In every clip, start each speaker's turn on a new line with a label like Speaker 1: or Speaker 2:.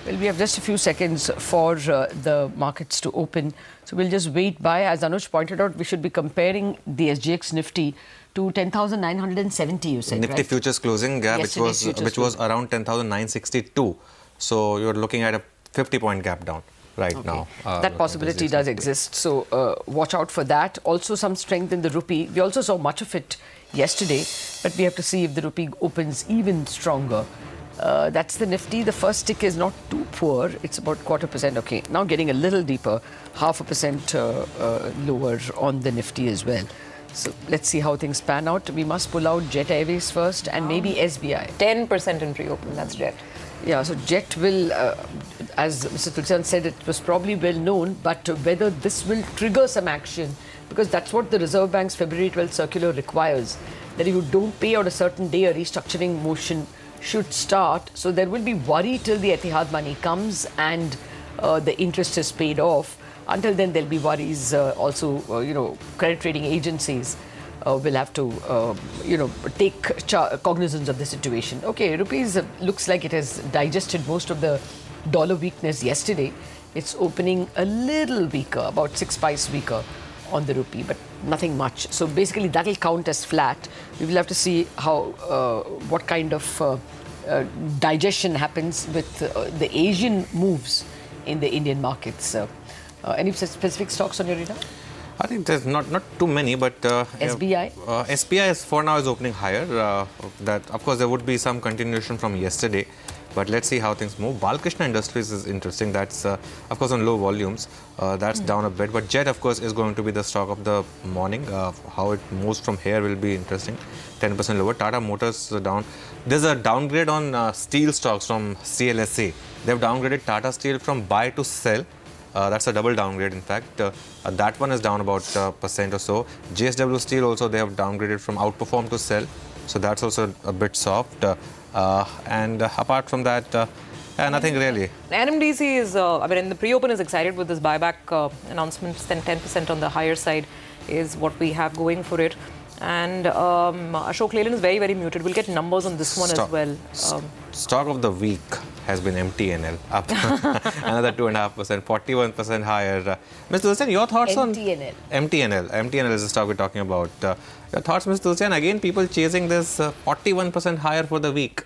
Speaker 1: Well, we have just a few seconds for the markets to open. So we'll just wait by. As Anuj pointed out, we should be comparing the SGX Nifty to 10,970, you said,
Speaker 2: Nifty
Speaker 1: right?
Speaker 2: futures closing gap, which was around 10,962. So you're looking at a 50-point gap down right now.
Speaker 1: That possibility does exist. So watch out for that. Also some strength in the rupee. We also saw much of it yesterday, but we have to see if the rupee opens even stronger. That's the Nifty. The first tick is not too poor. It's about 0.25%. Okay, now getting a little deeper, 0.5% lower on the Nifty as well. So let's see how things pan out. We must pull out Jet Airways first and maybe SBI.
Speaker 3: 10% in pre-open, that's Jet.
Speaker 1: Yeah, so Jet will, as Mr. Tulsian said, it was probably well known, but whether this will trigger some action, because that's what the Reserve Bank's February 12th circular requires, that if you don't pay out a certain day, a restructuring motion should start. So there will be worry till the Etihad money comes and the interest is paid off. Until then, there'll be worries. Also, credit rating agencies will have to, take cognizance of the situation. Okay, rupees looks like it has digested most of the dollar weakness yesterday. It's opening a little weaker, about 6 paise weaker on the rupee, but nothing much. So basically, that'll count as flat. We will have to see how, what kind of digestion happens with the Asian moves in the Indian markets. Any specific stocks on your radar?
Speaker 2: I think there's not too many, but
Speaker 1: SBI?
Speaker 2: SBI is for now is opening higher. That of course there would be some continuation from yesterday, but let's see how things move. Balkrishna Industries is interesting. That's of course on low volumes. That's down a bit, but Jet of course is going to be the stock of the morning. How it moves from here will be interesting. 10% lower. Tata Motors down. There's a downgrade on steel stocks from CLSA. They've downgraded Tata Steel from buy to sell. That's a double downgrade, in fact. That one is down about % or so. JSW Steel also, they have downgraded from outperform to sell. So that's also a bit soft. And apart from that, nothing really.
Speaker 3: NMDC is, in the pre-open is excited with this buyback announcements. Then 10% on the higher side is what we have going for it. And Ashok Leyland is very, very muted. We'll get numbers on this one as well.
Speaker 2: Stock of the week has been MTNL, up another 2.5%, 41% higher. Mr. Tulsian, your thoughts on MTNL? MTNL is the stock we're talking about. Your thoughts, Mr. Tulsian? Again, people chasing this 41% higher for the week.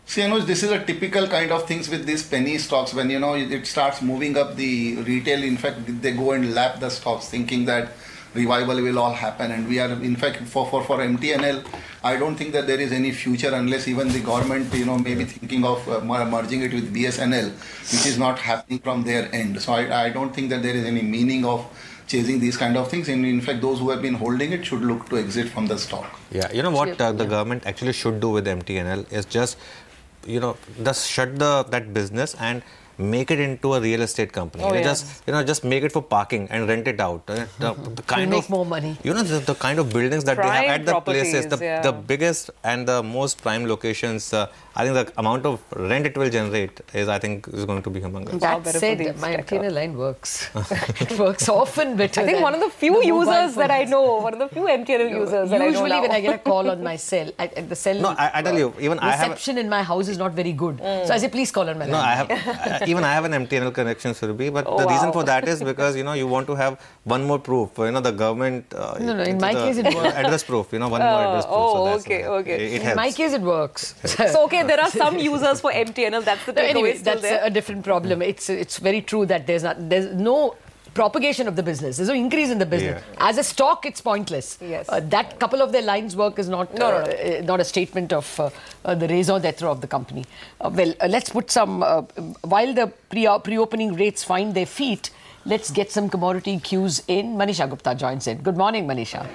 Speaker 4: See, Anuj, this is a typical kind of things with these penny stocks. When it starts moving up the retail, in fact, they go and lap the stocks, thinking that revival will all happen. And we are, in fact, for MTNL, I don't think that there is any future unless even the government, may be thinking of merging it with BSNL, which is not happening from their end. So I don't think that there is any meaning of chasing these kind of things. And in fact, those who have been holding it should look to exit from the stock.
Speaker 2: Yeah, you know what the government actually should do with MTNL is just, just shut that business and make it into a real estate company. Just make it for parking and rent it out. The kind
Speaker 1: make more money.
Speaker 2: The kind of buildings that they have at the places, the biggest and the most prime locations. I think the amount of rent it will generate is going to be humongous.
Speaker 1: That said, my MTNL line works. It works often better.
Speaker 3: I think one of the few users that I know, one of the few MTNL users that I know.
Speaker 1: Usually when I get a call on my cell, the cell.
Speaker 2: No, I tell you, even
Speaker 1: reception in my house is not very good. So I say, please call on my line.
Speaker 2: No, even I have an MTNL connection, Surabhi, but the reason for that is because, you want to have one more proof. The government...
Speaker 1: no, in my case it works.
Speaker 2: Address proof, one more address proof.
Speaker 3: Okay.
Speaker 2: It helps.
Speaker 1: In my case it works.
Speaker 3: So, okay, there are some users for MTNL, that's the takeaway.
Speaker 1: Anyway, that's a different problem. It's very true that there's no propagation of the business. There's no increase in the business. Yeah. As a stock, it's pointless.
Speaker 3: Yes.
Speaker 1: That couple of their lines work is not not a statement of the raison d'etre of the company. Let's put some... while the pre-opening rates find their feet, let's get some commodity cues in. Manisha Gupta joins in. Good morning, Manisha.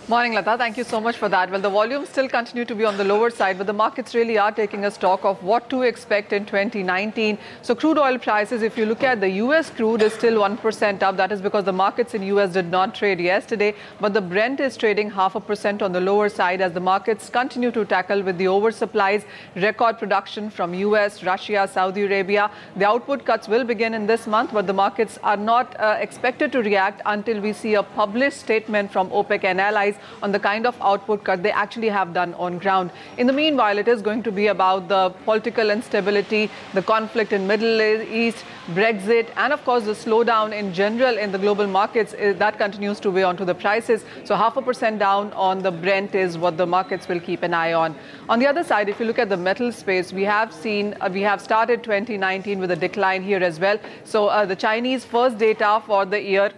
Speaker 5: Morning, Lata. Thank you so much for that. Well, the volumes still continue to be on the lower side, but the markets really are taking a stock of what to expect in 2019. So crude oil prices, if you look at the US crude, is still 1% up. That is because the markets in US did not trade yesterday, but the Brent is trading 0.5% on the lower side as the markets continue to tackle with the oversupplies, record production from US, Russia, Saudi Arabia. The output cuts will begin in this month, but the markets are not expected to react until we see a published statement from OPEC and allies on the kind of output cut they actually have done on ground. In the meanwhile, it is going to be about the political instability, the conflict in Middle East, Brexit, and of course the slowdown in general in the global markets that continues to weigh onto the prices. So 0.5% down on the Brent is what the markets will keep an eye on. On the other side, if you look at the metal space, we have started 2019 with a decline here as well. So the Chinese first data for the year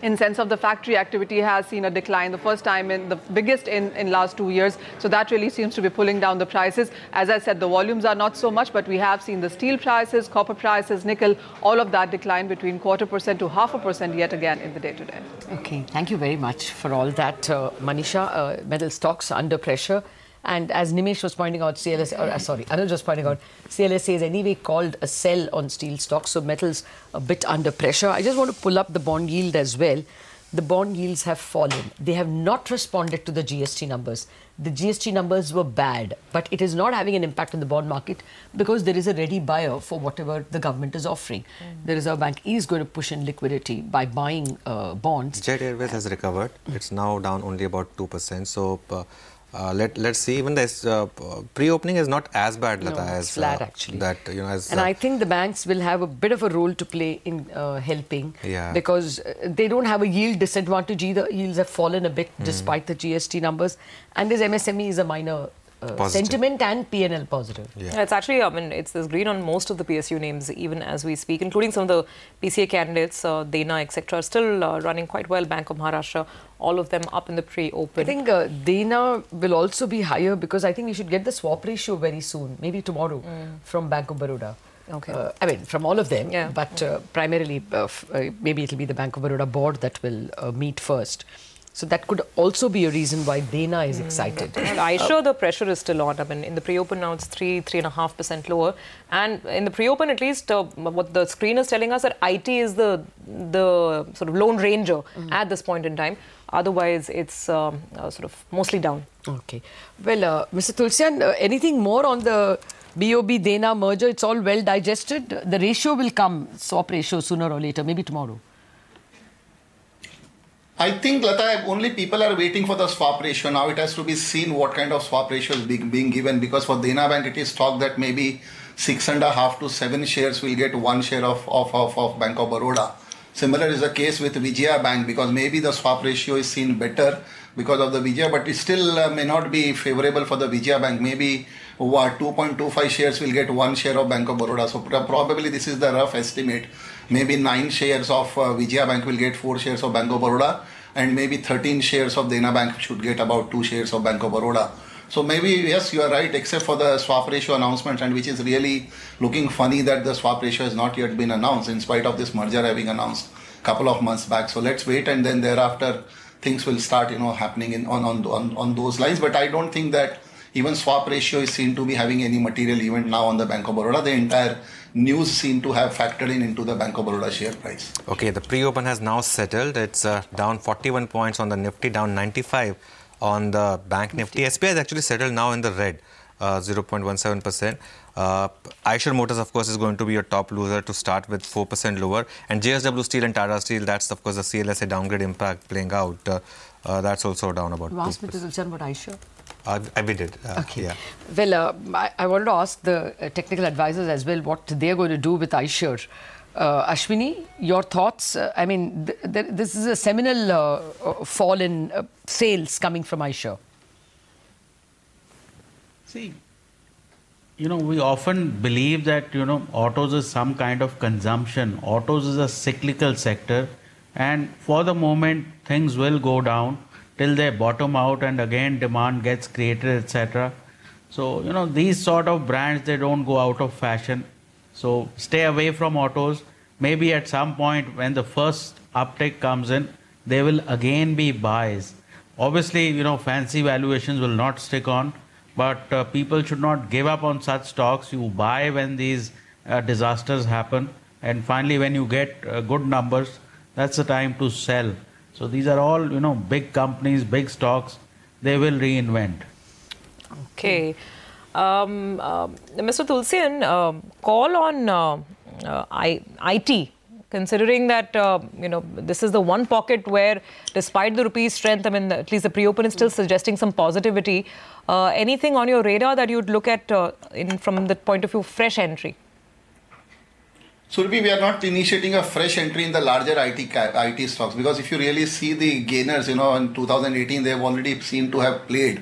Speaker 5: in sense of the factory activity has seen a decline, the first time in the biggest in last 2 years. So that really seems to be pulling down the prices. As I said, the volumes are not so much, but we have seen the steel prices, copper prices, nickel, all of that decline between 0.25% to 0.5% yet again in the day today.
Speaker 1: Okay, thank you very much for all that, Manisha. Metal stocks under pressure. And as Nimesh was pointing out, Anuj was pointing out, CLSA is anyway called a sell on steel stocks, so metals a bit under pressure. I just want to pull up the bond yield as well. The bond yields have fallen. They have not responded to the GST numbers. The GST numbers were bad, but it is not having an impact on the bond market because there is a ready buyer for whatever the government is offering. The Reserve Bank is going to push in liquidity by buying bonds.
Speaker 2: Jet Airways has recovered. It's now down only about 2%. So let's see. Even this pre-opening is not as bad, Lata, as
Speaker 1: flat actually.
Speaker 2: And
Speaker 1: I think the banks will have a bit of a role to play in helping, because they don't have a yield disadvantage either. Yields have fallen a bit despite the GST numbers, and this MSME is a minor sentiment and P&L positive.
Speaker 3: Yeah, it's actually, it's this green on most of the PSU names, even as we speak, including some of the PCA candidates, Dena, etc., are still running quite well. Bank of Maharashtra, all of them up in the pre-open.
Speaker 1: I think Dena will also be higher because I think we should get the swap ratio very soon, maybe tomorrow, from Bank of Baroda.
Speaker 3: Okay.
Speaker 1: I mean, from all of them, but primarily maybe it will be the Bank of Baroda board that will meet first. So that could also be a reason why Dena is excited.
Speaker 3: I'm sure the pressure is still on. I mean, in the pre-open now it's 3.5% lower. And in the pre-open, at least, what the screen is telling us that IT is the sort of lone ranger at this point in time. Otherwise, it's sort of mostly down.
Speaker 1: Okay. Well, Mr. Tulsian, anything more on the BOB Dena merger? It's all well digested. The ratio will come, swap ratio, sooner or later, maybe tomorrow.
Speaker 4: I think, Lata, only people are waiting for the swap ratio. Now it has to be seen what kind of swap ratio is being given, because for Dena Bank it is talked that maybe 6.5 to 7 shares will get 1 share of Bank of Baroda. Similar is the case with Vijaya Bank, because maybe the swap ratio is seen better because of the Vijaya, but it still may not be favorable for the Vijaya Bank. Maybe 2.25 shares will get 1 share of Bank of Baroda. So probably this is the rough estimate. Maybe 9 shares of Vijaya Bank will get 4 shares of Bank of Baroda, and maybe 13 shares of Dena Bank should get about 2 shares of Bank of Baroda. So maybe, yes, you are right, except for the swap ratio announcement, and which is really looking funny that the swap ratio has not yet been announced in spite of this merger having announced a couple of months back. So let's wait, and then thereafter things will start, happening on those lines. But I don't think that even swap ratio is seen to be having any material event now on the Bank of Baroda. The entire news seem to have factored into the Bank of Baroda share price.
Speaker 2: Okay, the pre-open has now settled. It's down 41 points on the Nifty, down 95 on the Bank Nifty. SBI has actually settled now in the red, 0.17%. Eicher Motors, of course, is going to be your top loser to start with, 4% lower. And JSW Steel and Tata Steel, that's, of course, the CLSA downgrade impact playing out. That's also down about 2%.
Speaker 1: You asked me to Tulsian about Eicher?
Speaker 2: We did.
Speaker 1: Okay.
Speaker 2: Yeah.
Speaker 1: Well, I wanted to ask the technical advisors as well what they're going to do with Eicher. Ashwini, your thoughts? I mean, this is a seminal fall in sales coming from Eicher.
Speaker 6: See, we often believe that, autos is some kind of consumption. Autos is a cyclical sector, and for the moment, things will go down till they bottom out and again demand gets created, etc. So, these sort of brands, they don't go out of fashion. So, stay away from autos. Maybe at some point when the first uptick comes in, there will again be buys. Obviously, fancy valuations will not stick on, but people should not give up on such stocks. You buy when these disasters happen, and finally when you get good numbers, that's the time to sell. So these are all, big companies, big stocks. They will reinvent.
Speaker 3: Okay. Mr. Tulsian, call on IT considering that, this is the one pocket where, despite the rupee's strength, I mean, at least the pre-open is still suggesting some positivity. Anything on your radar that you'd look at from the point of view fresh entry?
Speaker 4: Surabhi, we are not initiating a fresh entry in the larger IT stocks, because if you really see the gainers, in 2018, they have already seemed to have played.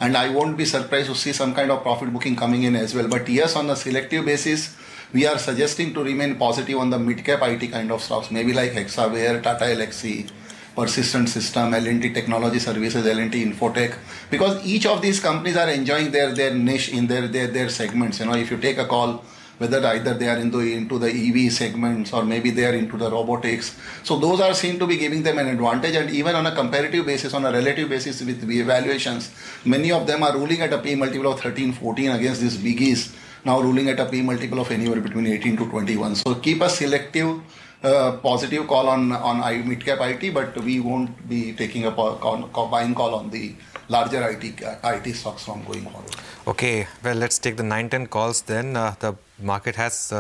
Speaker 4: And I won't be surprised to see some kind of profit booking coming in as well. But yes, on a selective basis, we are suggesting to remain positive on the mid-cap IT kind of stocks, maybe like Hexaware, Tata Elxsi, Persistent System, L&T Technology Services, L&T Infotech, because each of these companies are enjoying their niche in their segments. If you take a call, whether either they are into the EV segments or maybe they are into the robotics. So those are seen to be giving them an advantage, and even on a comparative basis, on a relative basis with the evaluations, many of them are ruling at a P multiple of 13, 14 against these biggies, now ruling at a P multiple of anywhere between 18 to 21. So keep a selective positive call on mid-cap IT, but we won't be taking a buying call on the larger IT stocks from going forward.
Speaker 2: Okay, well, let's take the 9-10 calls then. The market has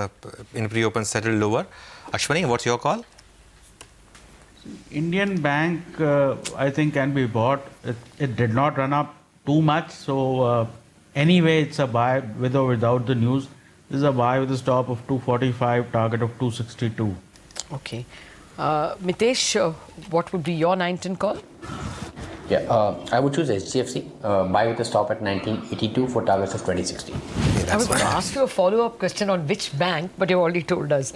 Speaker 2: in pre-open settled lower. Ashwani, what's your call?
Speaker 6: Indian Bank, I think, can be bought. It did not run up too much, so anyway, it's a buy with or without the news. This is a buy with a stop of 245, target of 262.
Speaker 1: Okay. Mitesh, what would be your 9-10 call?
Speaker 7: Yeah, I would choose HDFC, buy with a stop at 1982 for targets of 2060.
Speaker 1: I was going to ask you a follow-up question on which bank, but you've already told us.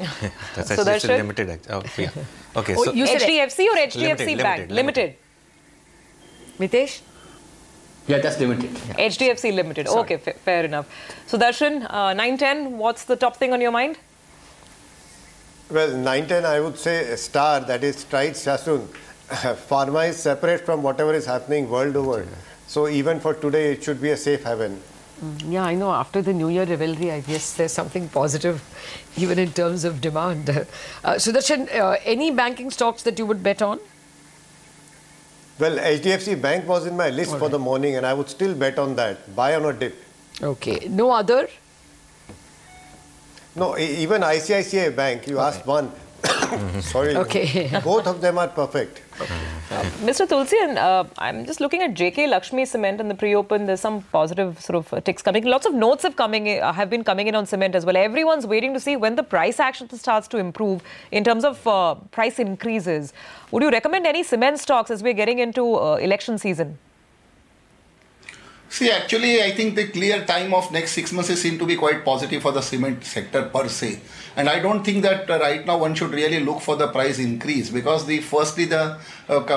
Speaker 2: That's HDFC Limited. Oh, yeah. Okay,
Speaker 3: so you said HDFC or HDFC Bank? Limited.
Speaker 1: Mitesh?
Speaker 7: Yeah, that's limited. Yeah.
Speaker 3: HDFC Limited. Sorry. Okay, fair enough. So Darshan, 9-10, what's the top thing on your mind?
Speaker 8: Well, 9-10, I would say Star, that is Strides Shasun. Pharma is separate from whatever is happening world over. So even for today, it should be a safe haven.
Speaker 1: Yeah, I know. After the New Year rivalry, I guess there's something positive, even in terms of demand. Sudarshan, any banking stocks that you would bet on?
Speaker 8: Well, HDFC Bank was in my list for the morning, and I would still bet on that. Buy on a dip.
Speaker 1: Okay. No other?
Speaker 8: No, even ICICI Bank, you asked one. Sorry.
Speaker 1: Okay.
Speaker 8: Both of them are perfect.
Speaker 3: Mr. Tulsi, and I'm just looking at JK Lakshmi Cement in the pre-open. There's some positive sort of ticks coming. Lots of notes have been coming in on cement as well. Everyone's waiting to see when the price action starts to improve in terms of price increases. Would you recommend any cement stocks as we're getting into election season?
Speaker 4: See, actually, I think the clear time of next 6 months seem to be quite positive for the cement sector per se. And I don't think that right now one should really look for the price increase, because firstly the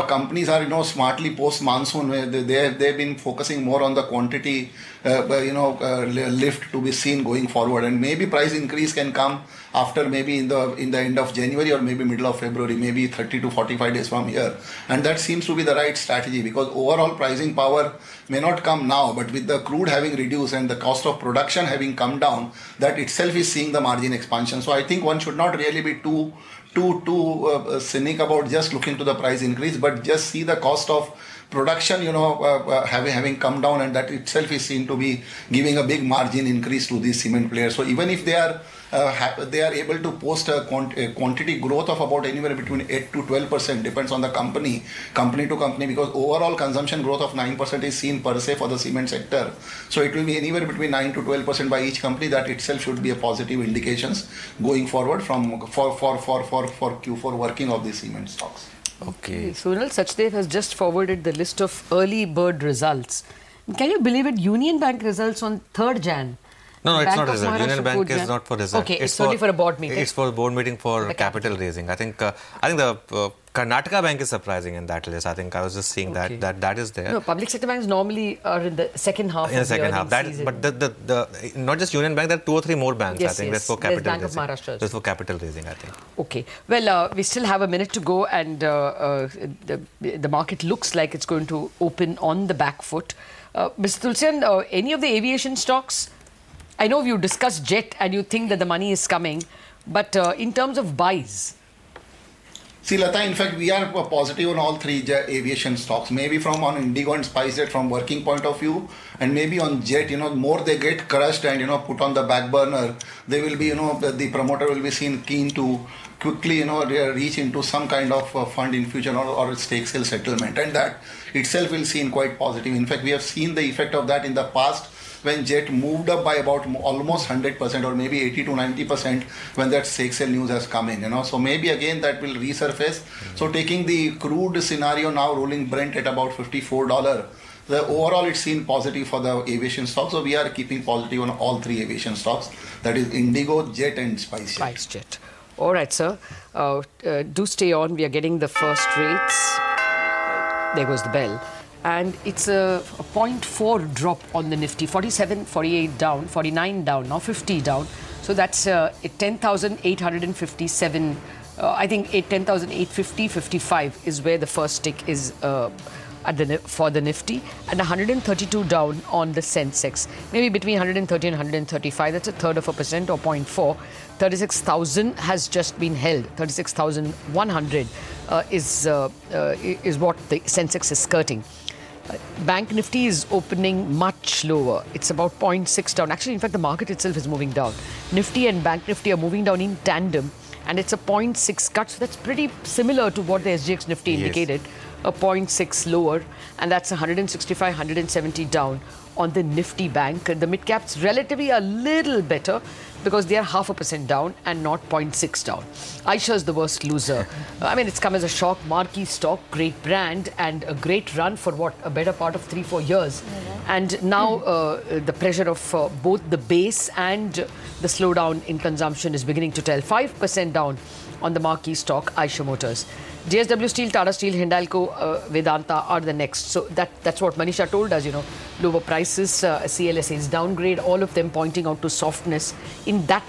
Speaker 4: companies are smartly post monsoon, where they've been focusing more on the quantity lift to be seen going forward, and maybe price increase can come after maybe in the end of January or maybe middle of February, maybe 30 to 45 days from here. And that seems to be the right strategy, because overall pricing power may not come now, but with the crude having reduced and the cost of production having come down, that itself is seeing the margin expansion. So I think one should not really be too cynic about just looking to the price increase, but just see the cost of production, having come down, and that itself is seen to be giving a big margin increase to these cement players. So even if they are able to post a quantity growth of about anywhere between 8 to 12%, depends on the company to company, because overall consumption growth of 9% is seen per se for the cement sector. So it will be anywhere between 9 to 12% by each company. That itself should be a positive indications going forward for Q4 working of the cement stocks.
Speaker 2: Okay.
Speaker 1: Sonal Sachdev has just forwarded the list of early bird results. Can you believe it? Union Bank results on 3rd Jan.
Speaker 2: No, it's not result. Union Bank is not for result.
Speaker 1: Okay, it's only for a board meeting.
Speaker 2: It's for a board meeting for capital raising. I think the Karnataka Bank is surprising in that list. I think I was just seeing that is there.
Speaker 1: No, public sector banks normally are in the second half.
Speaker 2: In the second half, but the not just Union Bank, there are 2 or 3 more banks.
Speaker 1: Yes,
Speaker 2: I think
Speaker 1: yes.
Speaker 2: That's for capital
Speaker 1: Bank
Speaker 2: raising.
Speaker 1: Of Maharashtra.
Speaker 2: That's for capital raising, I think.
Speaker 1: Okay. Well, we still have a minute to go, and the market looks like it's going to open on the back foot. Mr. Tulsian, any of the aviation stocks? I know you discussed jet and you think that the money is coming, but in terms of buys?
Speaker 4: See, Lata, in fact, we are positive on all three aviation stocks. Maybe from on Indigo and SpiceJet from working point of view, and maybe on Jet, more they get crushed and, put on the back burner, they will be, the promoter will be seen keen to quickly, reach into some kind of fund infusion or stake sale settlement. And that itself will seem quite positive. In fact, we have seen the effect of that in the past when Jet moved up by about almost 100% or maybe 80 to 90% when that stake sale news has come in, So maybe again that will resurface. So taking the crude scenario now, rolling Brent at about $54, the overall it's seen positive for the aviation stocks. So we are keeping positive on all three aviation stocks. That is Indigo, Jet and SpiceJet.
Speaker 1: SpiceJet. All right, sir. Do stay on. We are getting the first rates. There goes the bell. And it's a 0.4 drop on the Nifty. 47, 48 down, 49 down, now 50 down. So that's 10,857. I think 10,850, 55 is where the first tick is for the Nifty. And 132 down on the Sensex. Maybe between 130 and 135. That's a third of a percent or 0.4. 36,000 has just been held. 36,100 is what the Sensex is skirting. Bank Nifty is opening much lower. It's about 0.6 down. Actually, in fact, the market itself is moving down. Nifty and Bank Nifty are moving down in tandem, and it's a 0.6 cut. So that's pretty similar to what the SGX Nifty indicated, a 0.6 lower, and that's 165, 170 down on the Nifty Bank. The mid caps relatively a little better because they are 0.5% down and not 0.6 down. Aisha is the worst loser. I mean, it's come as a shock. Marquee stock, great brand, and a great run for what, a better part of 3-4 years. And now the pressure of both the base and the slowdown in consumption is beginning to tell. 5% down on the marquee stock, Aisha Motors. JSW Steel, Tata Steel, Hindalco, Vedanta are the next. So that's what Manisha told us, lower prices, CLSA's downgrade, all of them pointing out to softness in that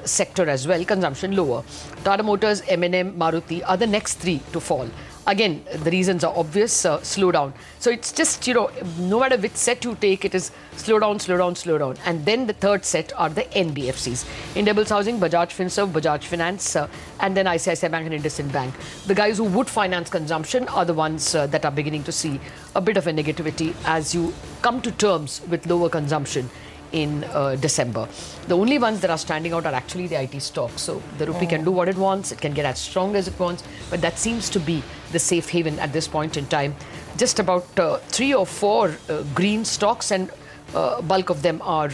Speaker 1: sector as well. Consumption lower. Tata Motors, M&M, Maruti are the next three to fall. Again, the reasons are obvious, slowdown. So it's just, no matter which set you take, it is slow down, slow down, slow down. And then the third set are the NBFCs. Indiabulls Housing, Bajaj Finserv, Bajaj Finance, and then ICICI Bank and IndusInd Bank. The guys who would finance consumption are the ones that are beginning to see a bit of a negativity as you come to terms with lower consumption in December. The only ones that are standing out are actually the IT stocks. So the rupee can do what it wants, it can get as strong as it wants, but that seems to be the safe haven at this point in time. Just about 3 or 4 green stocks, and bulk of them are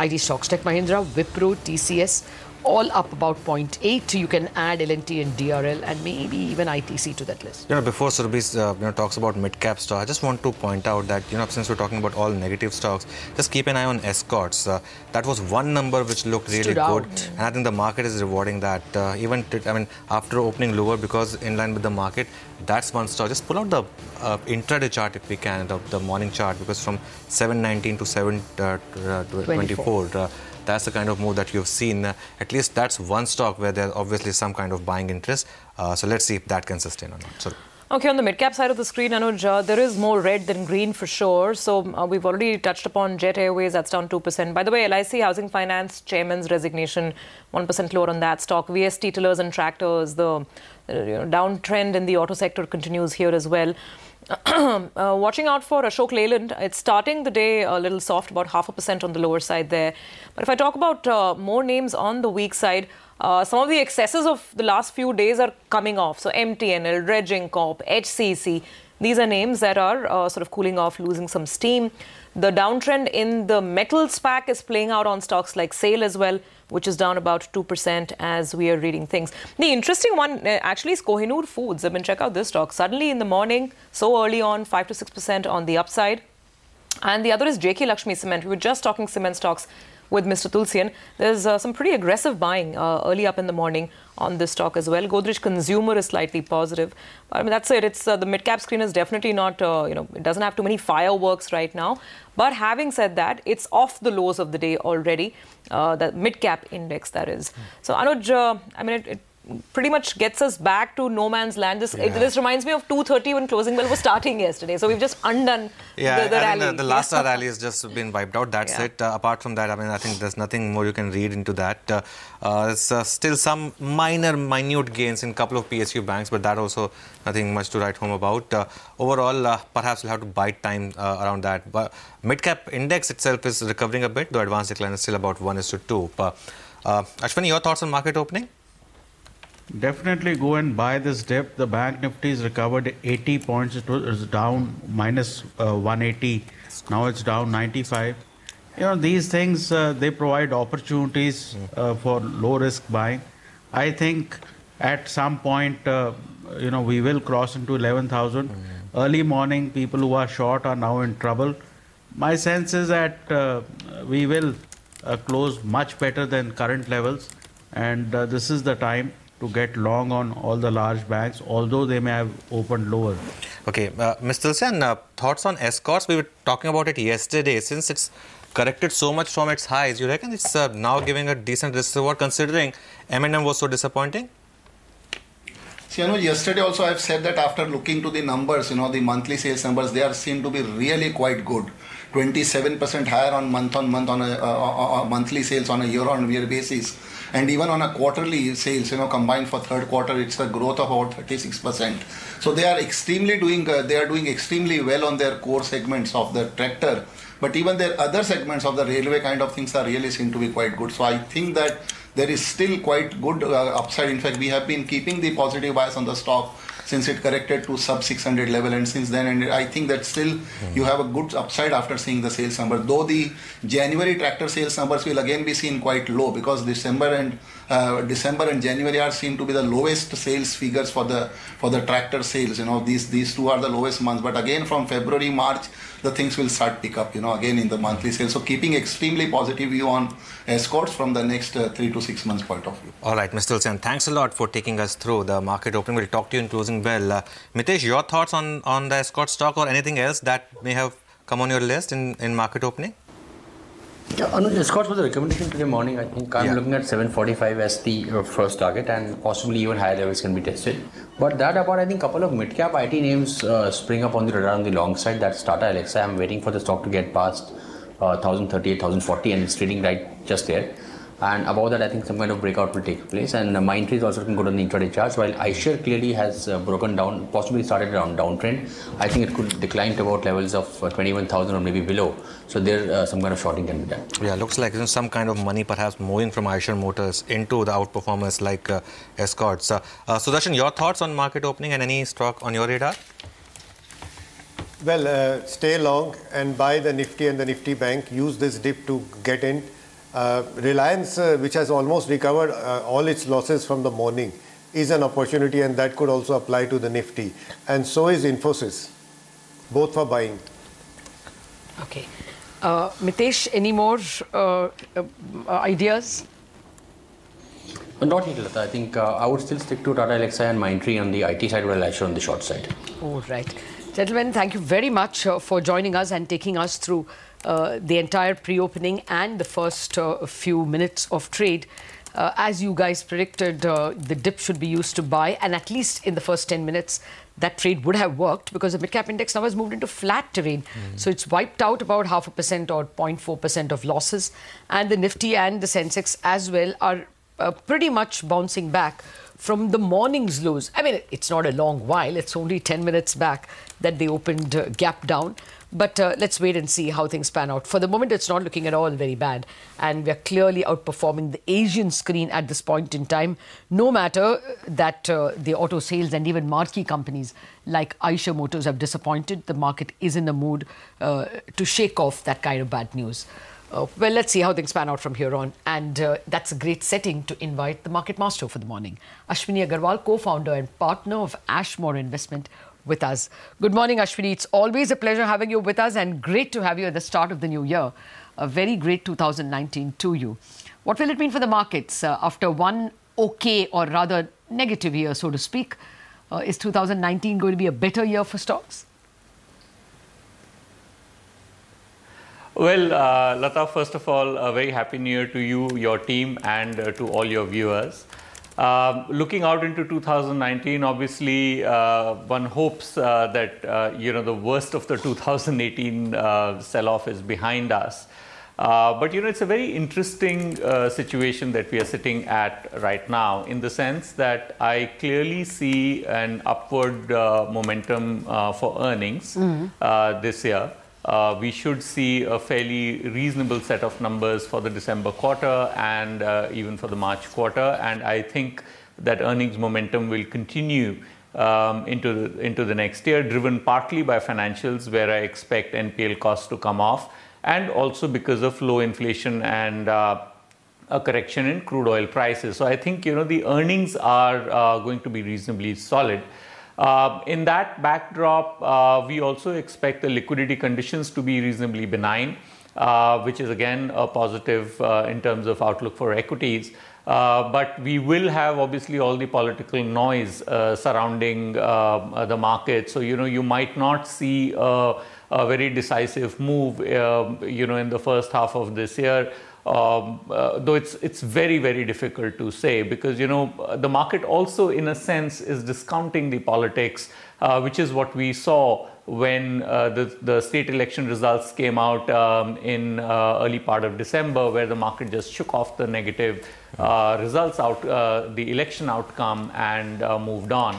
Speaker 1: IT stocks. Tech Mahindra, Wipro, TCS, all up about 0.8. You can add L&T and DRL and maybe even ITC to that list.
Speaker 2: Before Surbhi talks about mid-cap stock, I just want to point out that, since we're talking about all negative stocks, just keep an eye on Escorts. That was one number which looked really good. And I think the market is rewarding that. After opening lower because in line with the market, that's one stock. Just pull out the intraday chart if we can, the morning chart, because from 719 to 724. That's the kind of move that you've seen. At least that's one stock where there's obviously some kind of buying interest. So let's see if that can sustain or not. Sorry.
Speaker 3: Okay, on the mid-cap side of the screen, Anuj, there is more red than green for sure. So we've already touched upon Jet Airways, that's down 2%. By the way, LIC Housing Finance chairman's resignation, 1% lower on that stock. VST Tillers and Tractors, the downtrend in the auto sector continues here as well. Watching out for Ashok Leyland. It's starting the day a little soft, about 0.5% on the lower side there. But if I talk about more names on the weak side, some of the excesses of the last few days are coming off. So MTNL, Dredging Corp, HCC, these are names that are sort of cooling off, losing some steam. The downtrend in the metals pack is playing out on stocks like SAIL as well, which is down about 2% as we are reading things. The interesting one actually is Kohinoor Foods. I mean, check out this stock. Suddenly in the morning, so early on, 5 to 6% on the upside. And the other is JK Lakshmi Cement. We were just talking cement stocks with Mr. Tulsian. There's some pretty aggressive buying early up in the morning on this stock as well. Godrej Consumer is slightly positive. I mean, that's it. It's the mid-cap screen is definitely not, it doesn't have too many fireworks right now. But having said that, it's off the lows of the day already, the mid-cap index, that is. So, Anuj, pretty much gets us back to no man's land. This reminds me of 2:30 when closing bell was starting yesterday. So we've just undone the rally.
Speaker 2: Think the last hour rally has just been wiped out. That's it. Apart from that, I mean, I think there's nothing more you can read into that. There's still some minute gains in a couple of PSU banks, but that also nothing much to write home about. Overall, perhaps we'll have to bide time around that. But mid-cap index itself is recovering a bit, though advanced decline is still about 1:2. Ashwini, your thoughts on market opening?
Speaker 6: Definitely go and buy this dip. The bank Nifty has recovered 80 points. It was down minus 180. Now it's down 95. You know, these things, they provide opportunities for low risk buying. I think at some point, you know, we will cross into 11,000. Early morning, people who are short are now in trouble. My sense is that we will close much better than current levels. And this is the time to get long on all the large banks, although they may have opened lower.
Speaker 2: Okay, Mr. Tulsian, thoughts on escorts? We were talking about it yesterday. Since it's corrected so much from its highs, you reckon it's now giving a decent risk reward considering M&M was so disappointing?
Speaker 4: See, yesterday also I've said that after looking to the numbers, the monthly sales numbers, they are seen to be really quite good. 27% higher on month-on-month on a monthly sales on a year-on-year basis. And even on a quarterly sales, combined for third quarter, it's a growth of about 36%. So they are doing extremely well on their core segments of the tractor. But even their other segments of the railway kind of things are really seen to be quite good. So I think that there is still quite good upside. In fact, we have been keeping the positive bias on the stock since it corrected to sub 600 level, and since then, and I think that still you have a good upside after seeing the sales number. Though the January tractor sales numbers will again be seen quite low, because December and January are seen to be the lowest sales figures for the tractor sales. These two are the lowest months. But again, from February, March, the things will start pick up. Again in the monthly sales. So keeping extremely positive view on escorts from the next 3 to 6 months point of view.
Speaker 2: All right, Mr. Tulsian, thanks a lot for taking us through the market opening. We'll talk to you in closing bell. Mitesh, your thoughts on the escort stock or anything else that may have come on your list in market opening?
Speaker 7: Yeah, escorts was a recommendation today morning. I think I'm looking at 745 as the first target, and possibly even higher levels can be tested. But that about, I think, couple of mid-cap IT names spring up on the radar on the long side. That's Tata Alexa. I'm waiting for the stock to get past 1,038, 1,040, and it's trading right just there. And above that, I think some kind of breakout will take place. And Mindtree is also looking good on the intraday charts, while iShare clearly has broken down, possibly started around downtrend. I think it could decline to about levels of 21,000 or maybe below. So there some kind of shorting can be done.
Speaker 2: Yeah, looks like some kind of money perhaps moving from iShare Motors into the outperformers like escorts. Sudarshan, your thoughts on market opening and any stock on your radar?
Speaker 8: Well, stay long and buy the Nifty and the Nifty Bank. Use this dip to get in. Reliance, which has almost recovered all its losses from the morning, is an opportunity, and that could also apply to the Nifty. And so is Infosys, both for buying.
Speaker 1: Okay. Mitesh, any more ideas?
Speaker 7: Not yet, Lata. I think I would still stick to Tata Alexa and Mindtree on the IT side, while iShare on the short side.
Speaker 1: All right. Gentlemen, thank you very much for joining us and taking us through the entire pre-opening and the first few minutes of trade. As you guys predicted, the dip should be used to buy, and at least in the first 10 minutes, that trade would have worked because the mid-cap index now has moved into flat terrain. So it's wiped out about 0.5% or 0.4% of losses. And the Nifty and the Sensex as well are pretty much bouncing back from the morning's lows. I mean, it's not a long while. It's only 10 minutes back that they opened gap down. But let's wait and see how things pan out. For the moment, it's not looking at all very bad. And we're clearly outperforming the Asian screen at this point in time. No matter that the auto sales and even marquee companies like iShare Motors have disappointed, the market is in the mood to shake off that kind of bad news. Well, let's see how things pan out from here on. And that's a great setting to invite the market master for the morning, Ashwini Agarwal, co-founder and partner of Ashmore Investment, with us. Good morning, Ashwini. It's always a pleasure having you with us, and great to have you at the start of the new year. A very great 2019 to you. What will it mean for the markets after one okay, or rather negative year, so to speak? Is 2019 going to be a better year for stocks?
Speaker 9: Well, Lata, first of all, a very happy new year to you, your team, and to all your viewers. Looking out into 2019, obviously, one hopes that the worst of the 2018 sell-off is behind us. But it's a very interesting situation that we are sitting at right now, in the sense that I clearly see an upward momentum for earnings this year. We should see a fairly reasonable set of numbers for the December quarter and even for the March quarter. And I think that earnings momentum will continue into the next year, driven partly by financials, where I expect NPL costs to come off, and also because of low inflation and a correction in crude oil prices. So I think, the earnings are going to be reasonably solid. In that backdrop, we also expect the liquidity conditions to be reasonably benign, which is again a positive in terms of outlook for equities. But we will have obviously all the political noise surrounding the market. So, you might not see a very decisive move, in the first half of this year. Though it's very, very difficult to say, because the market also in a sense is discounting the politics, which is what we saw when the state election results came out in early part of December, where the market just shook off the negative results the election outcome and moved on.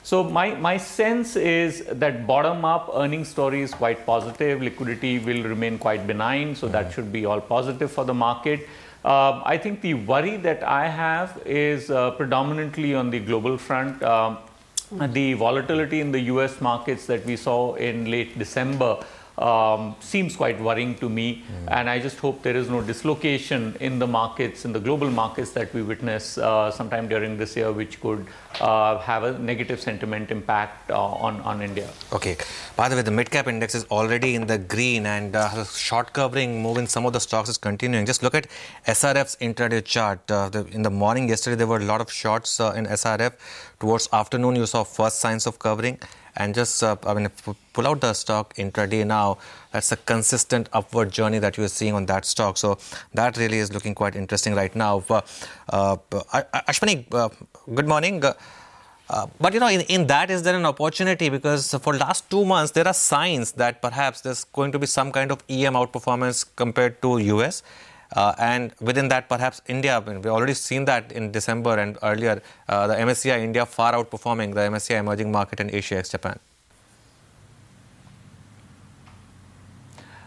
Speaker 9: So my sense is that bottom-up earnings story is quite positive. Liquidity will remain quite benign, so that should be all positive for the market. I think the worry that I have is predominantly on the global front. The volatility in the US markets that we saw in late December seems quite worrying to me, and I just hope there is no dislocation in the markets, in the global markets, that we witness sometime during this year, which could have a negative sentiment impact on India. Okay.
Speaker 2: By the way, the mid-cap index is already in the green, and short covering move in some of the stocks is continuing. Just look at SRF's intraday chart. In the morning yesterday, there were a lot of shorts in SRF. Towards afternoon, you saw first signs of covering. And just, pull out the stock intraday now, that's a consistent upward journey that you're seeing on that stock. So that really is looking quite interesting right now. Ashwini, good morning. But, in that, is there an opportunity? Because for last 2 months, there are signs that perhaps there's going to be some kind of EM outperformance compared to US. And within that, perhaps India, we've already seen that in December and earlier, the MSCI India far outperforming the MSCI emerging market in Asia ex-Japan.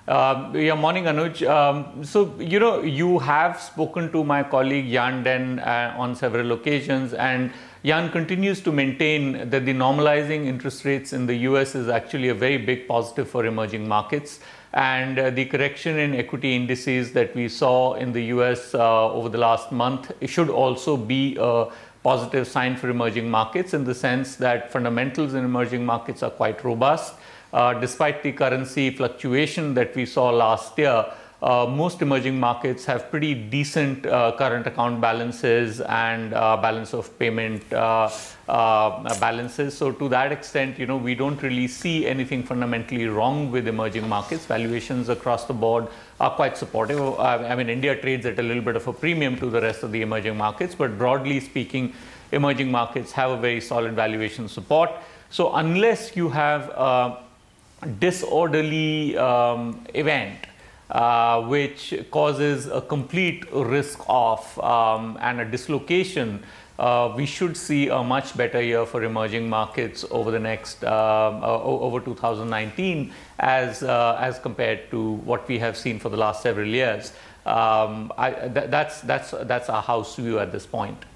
Speaker 9: Morning, Anuj. So, you have spoken to my colleague Jan Den on several occasions, and Jan continues to maintain that the normalizing interest rates in the US is actually a very big positive for emerging markets. And the correction in equity indices that we saw in the US over the last month should also be a positive sign for emerging markets, in the sense that fundamentals in emerging markets are quite robust. Despite the currency fluctuation that we saw last year, most emerging markets have pretty decent current account balances and balance of payment balances. So to that extent, we don't really see anything fundamentally wrong with emerging markets. Valuations across the board are quite supportive. India trades at a little bit of a premium to the rest of the emerging markets, but broadly speaking, emerging markets have a very solid valuation support. So unless you have a disorderly event, which causes a complete risk off and a dislocation, we should see a much better year for emerging markets over the next over 2019 as compared to what we have seen for the last several years. That's our house view at this point.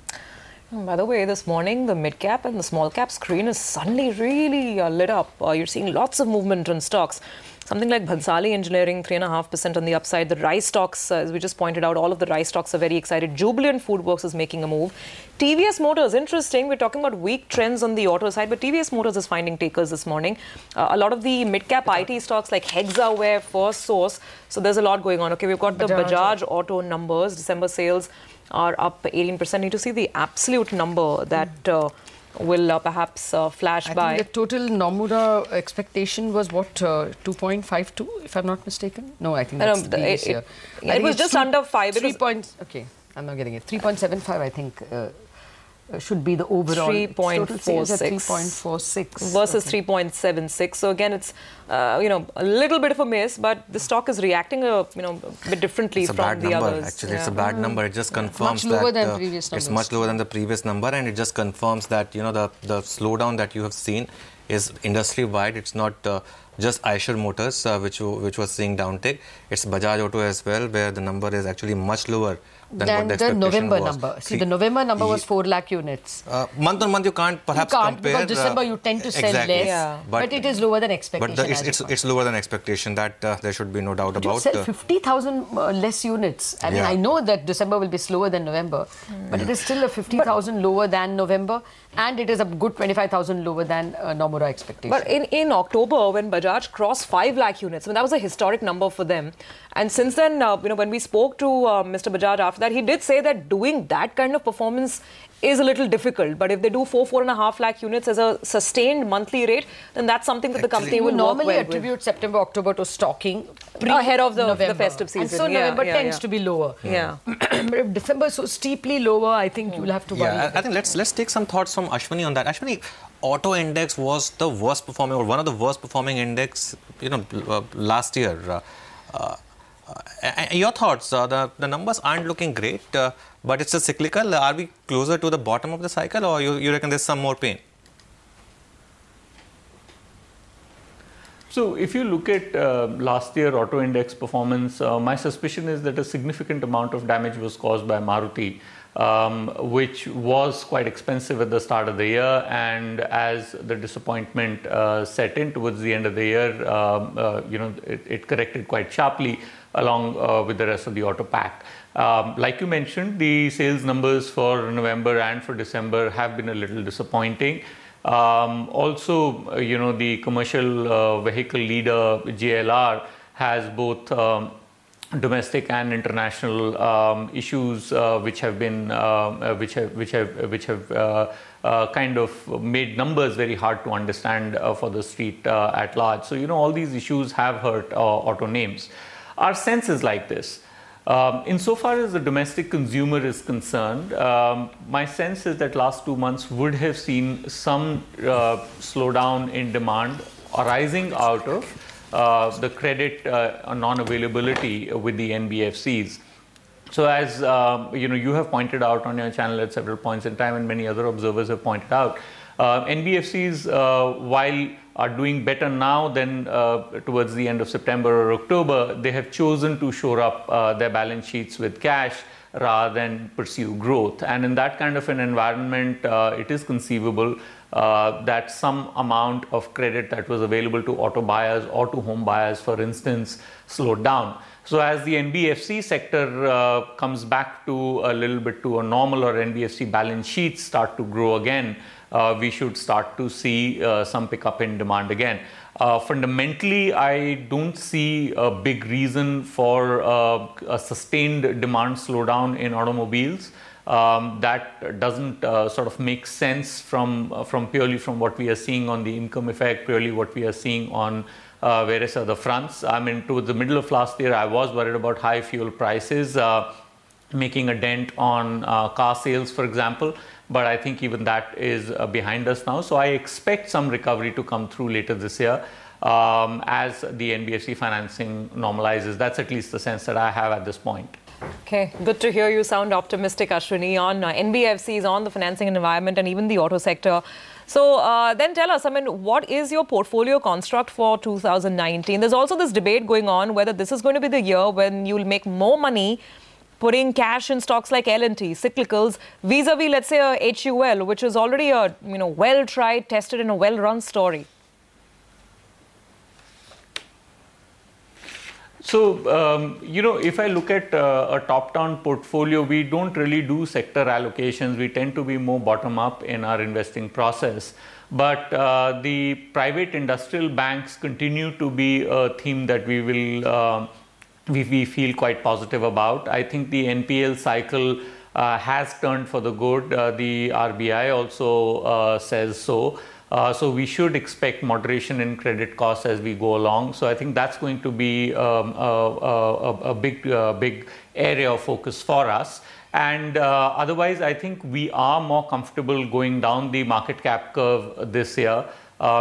Speaker 3: By the way, this morning, the mid-cap and the small-cap screen is suddenly really lit up. You're seeing lots of movement on stocks. Something like Bazzar Engineering, 3.5% on the upside. The rice stocks, as we just pointed out, all of the rice stocks are very excited. Jubilant Foodworks is making a move. TVS Motors, interesting. We're talking about weak trends on the auto side, but TVS Motors is finding takers this morning. A lot of the mid-cap IT stocks like Hexaware, First Source. So there's a lot going on. Okay, we've got the Bajaj Auto numbers. December sales are up 18%. Need to see the absolute number that will perhaps flash by.
Speaker 1: I think the total Nomura expectation was what, 2.52, if I'm not mistaken? No, I think that's previous year.
Speaker 3: It was just under 5.
Speaker 1: 3 points. Okay, I'm not getting it. 3.75, I think. should be the overall.
Speaker 3: 3.46 versus 3.76. So again, it's a little bit of a miss, but the stock is reacting a bit differently from the others.
Speaker 2: Actually, it's a bad number. It just confirms
Speaker 1: much lower than previous numbers.
Speaker 2: It's much lower than the previous number, and it just confirms that the slowdown that you have seen is industry wide. It's not just Eicher Motors which was seeing downtake. It's Bajaj Auto as well, where the number is actually much lower than what the expectation
Speaker 1: November
Speaker 2: was.
Speaker 1: number. See, the November number was 4 lakh units.
Speaker 2: Month on month, you can't compare.
Speaker 1: Because December you tend to sell
Speaker 2: exactly.
Speaker 1: less.
Speaker 3: Yeah.
Speaker 1: But it is lower than expectation.
Speaker 2: But it's lower than expectation. That there should be no doubt about.
Speaker 1: You sell 50,000 less units. I mean, I know that December will be slower than November, but it is still a 50,000 lower than November, and it is a good 25,000 lower than Nomura expectation.
Speaker 3: But in October, when Bajaj crossed 5 lakh units, that was a historic number for them. And since then, when we spoke to Mr. Bajaj after that, he did say that doing that kind of performance is a little difficult. But if they do 4.5 lakh units as a sustained monthly rate, then that's something that the company will
Speaker 1: normally
Speaker 3: work well
Speaker 1: attribute September, October to stocking
Speaker 3: ahead of the
Speaker 1: November.
Speaker 3: festive season.
Speaker 1: And so November tends to be lower.
Speaker 3: Yeah.
Speaker 1: But if December is so steeply lower, I think you'll have to worry.
Speaker 2: I think let's take some thoughts from Ashwini on that. Ashwini, auto index was the worst performing, or one of the worst performing index, last year. Your thoughts? The numbers aren't looking great, but it's a cyclical. Are we closer to the bottom of the cycle, or you reckon there's some more pain?
Speaker 9: So if you look at last year auto index performance, my suspicion is that a significant amount of damage was caused by Maruti, which was quite expensive at the start of the year, and as the disappointment set in towards the end of the year, it corrected quite sharply along with the rest of the auto pack. Like you mentioned, the sales numbers for November and for December have been a little disappointing. Also, the commercial vehicle leader JLR has both domestic and international issues which have been kind of made numbers very hard to understand for the street at large. So all these issues have hurt auto names. Our sense is like this. Insofar as the domestic consumer is concerned, my sense is that last 2 months would have seen some slowdown in demand arising out of the credit non-availability with the NBFCs. So as you have pointed out on your channel at several points in time, and many other observers have pointed out, NBFCs, while are doing better now than towards the end of September or October, they have chosen to shore up their balance sheets with cash rather than pursue growth. And in that kind of an environment, it is conceivable that some amount of credit that was available to auto buyers or to home buyers, for instance, slowed down. So as the NBFC sector comes back to a little bit to a normal, or NBFC balance sheets start to grow again, we should start to see some pickup in demand again. Fundamentally, I don't see a big reason for a sustained demand slowdown in automobiles. That doesn't sort of make sense from purely from what we are seeing on the income effect, purely what we are seeing on various other fronts. I mean, towards the middle of last year, I was worried about high fuel prices making a dent on car sales, for example. But I think even that is behind us now. So I expect some recovery to come through later this year as the NBFC financing normalizes. That's at least the sense that I have at this point.
Speaker 3: Okay, good to hear you sound optimistic, Ashwini, on NBFCs, on the financing environment, and even the auto sector. So then tell us, what is your portfolio construct for 2019? There's also this debate going on whether this is going to be the year when you'll make more money putting cash in stocks like L&T, cyclicals, vis-a-vis, let's say, a HUL, which is already a well-tried, tested, and a well-run story.
Speaker 9: So, if I look at a top-down portfolio, we don't really do sector allocations. We tend to be more bottom-up in our investing process. But the private industrial banks continue to be a theme that we will we feel quite positive about. I think the NPL cycle has turned for the good. The RBI also says so. So we should expect moderation in credit costs as we go along. So I think that's going to be a big area of focus for us. And otherwise, I think we are more comfortable going down the market cap curve this year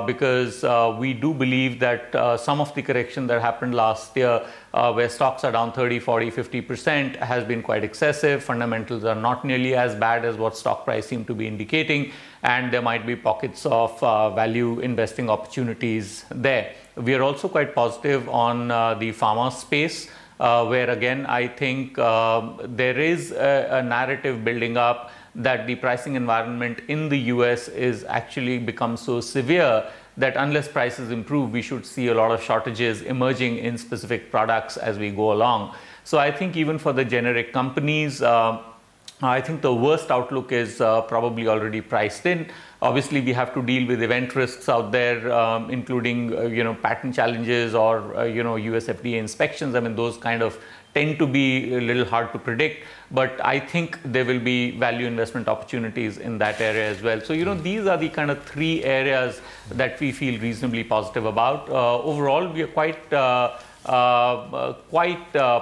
Speaker 9: because we do believe that some of the correction that happened last year, where stocks are down 30, 40, 50%, has been quite excessive. Fundamentals are not nearly as bad as what stock price seem to be indicating, and there might be pockets of value investing opportunities there. We are also quite positive on the pharma space, where again, I think there is a narrative building up that the pricing environment in the US is actually become so severe that unless prices improve, we should see a lot of shortages emerging in specific products as we go along. So I think even for the generic companies, I think the worst outlook is probably already priced in. Obviously, we have to deal with event risks out there, including patent challenges or US FDA inspections. I mean, those kind of tend to be a little hard to predict, but I think there will be value investment opportunities in that area as well. So, these are the kind of three areas that we feel reasonably positive about. Overall, we are quite